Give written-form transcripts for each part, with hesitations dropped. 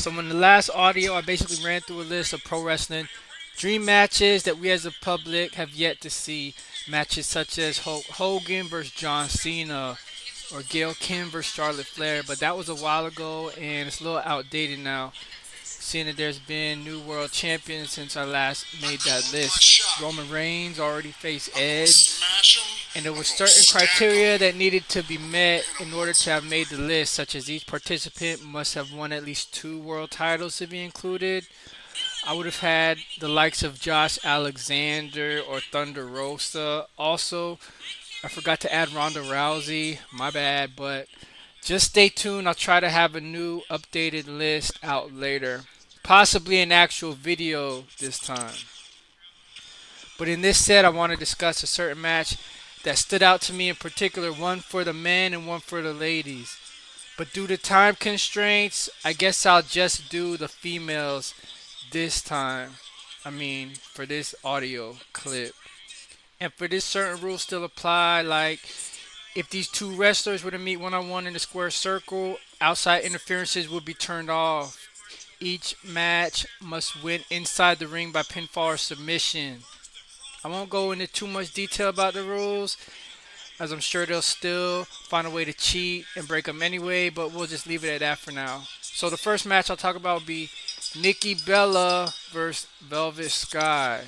So in the last audio, I basically ran through a list of pro wrestling dream matches that we as the public have yet to see. Matches such as Hulk Hogan versus John Cena or Gail Kim versus Charlotte Flair. But that was a while ago and it's a little outdated now, seeing that there's been new world champions since I last made that list. Roman Reigns already faced Edge, and there was certain criteria that needed to be met in order to have made the list, such as each participant must have won at least two world titles to be included. I would have had the likes of Josh Alexander or Thunder Rosa. Also, I forgot to add Ronda Rousey. My bad, but just stay tuned. I'll try to have a new updated list out later. Possibly an actual video this time. But in this set, I want to discuss a certain match that stood out to me in particular, one for the men and one for the ladies. But due to time constraints, I guess I'll just do the females this time. For this audio clip. And for this, certain rules still apply, like if these two wrestlers were to meet one on one in a square circle, outside interferences would be turned off. Each match must win inside the ring by pinfall or submission. I won't go into too much detail about the rules, as I'm sure they'll still find a way to cheat and break them anyway, but we'll just leave it at that for now. So the first match I'll talk about will be Nikki Bella versus Velvet Sky.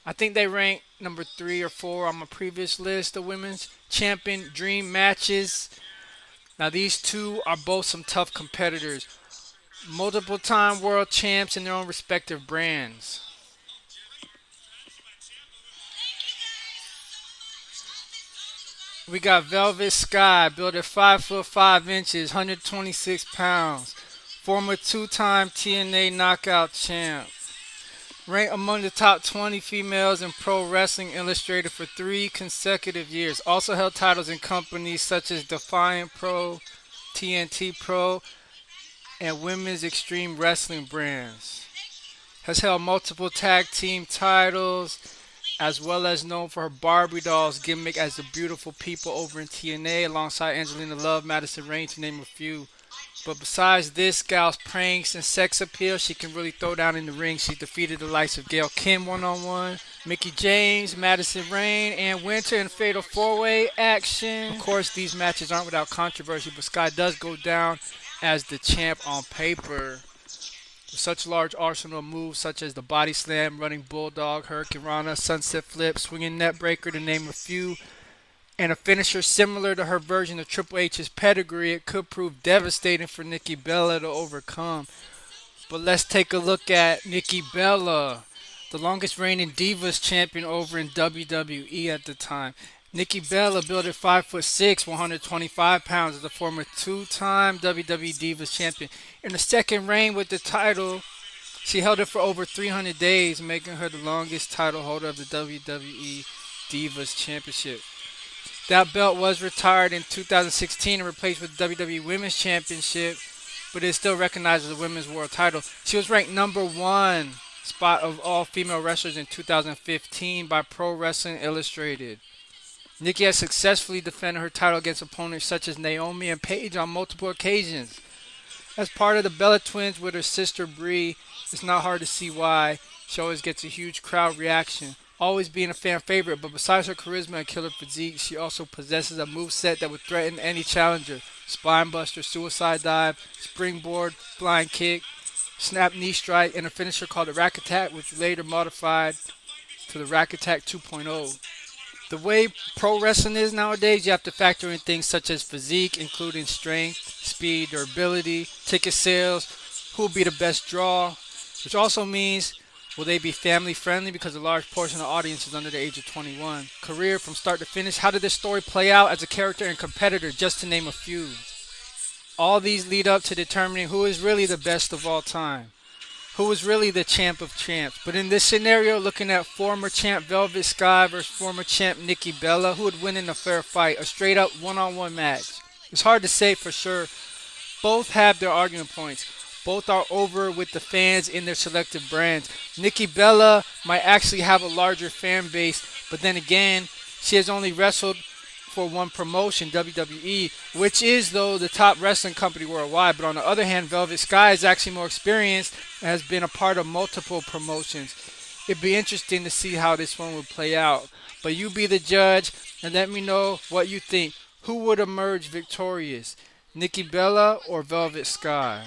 I think they rank number 3 or 4 on my previous list of women's champion dream matches. Now these two are both some tough competitors, multiple time world champs in their own respective brands. We got Velvet Sky, built at 5'5", 126 pounds, former two-time TNA knockout champ. Ranked among the top 20 females in Pro Wrestling Illustrated for 3 consecutive years. Also held titles in companies such as Defiant Pro, TNT Pro, and Women's Extreme Wrestling brands. Has held multiple tag team titles, as well as known for her Barbie dolls gimmick as the Beautiful People over in TNA alongside Angelina Love, Madison Rayne, to name a few. But besides this gal's pranks and sex appeal, she can really throw down in the ring. She defeated the likes of Gail Kim one-on-one, Mickey James, Madison Rayne, and Winter in Fatal 4-Way action. Of course, these matches aren't without controversy, but Sky does go down as the champ on paper. With such large arsenal of moves such as the body slam, running bulldog, hurricane rana, sunset flip, swinging net breaker, to name a few, and a finisher similar to her version of Triple H's pedigree, it could prove devastating for Nikki Bella to overcome. But let's take a look at Nikki Bella, the longest reigning Divas champion over in WWE at the time. Nikki Bella, built at 5'6", 125 pounds, is a former two-time WWE Divas champion. In the second reign with the title, she held it for over 300 days, making her the longest title holder of the WWE Divas Championship. That belt was retired in 2016 and replaced with the WWE Women's Championship, but is still recognized as a women's world title. She was ranked number 1 spot of all female wrestlers in 2015 by Pro Wrestling Illustrated. Nikki has successfully defended her title against opponents such as Naomi and Paige on multiple occasions. As part of the Bella Twins with her sister Brie, it's not hard to see why she always gets a huge crowd reaction, always being a fan favorite. But besides her charisma and killer physique, she also possesses a moveset that would threaten any challenger. Spinebuster, suicide dive, springboard, flying kick, snap knee strike, and a finisher called the Rack Attack, which later modified to the Rack Attack 2.0. The way pro wrestling is nowadays, you have to factor in things such as physique, including strength, speed, durability, ticket sales, who will be the best draw, which also means will they be family friendly because a large portion of the audience is under the age of 21. Career from start to finish, how did this story play out as a character and competitor, just to name a few. All these lead up to determining who is really the best of all time, who is really the champ of champs. But in this scenario, looking at former champ Velvet Sky versus former champ Nikki Bella, who would win in a fair fight, a straight up one-on-one match. It's hard to say for sure. Both have their argument points. Both are over with the fans in their selective brands. Nikki Bella might actually have a larger fan base, but then again, she has only wrestled for one promotion, WWE, which is though the top wrestling company worldwide. But on the other hand, Velvet Sky is actually more experienced and has been a part of multiple promotions. It'd be interesting to see how this one would play out. But you be the judge and let me know what you think. Who would emerge victorious, Nikki Bella or Velvet Sky?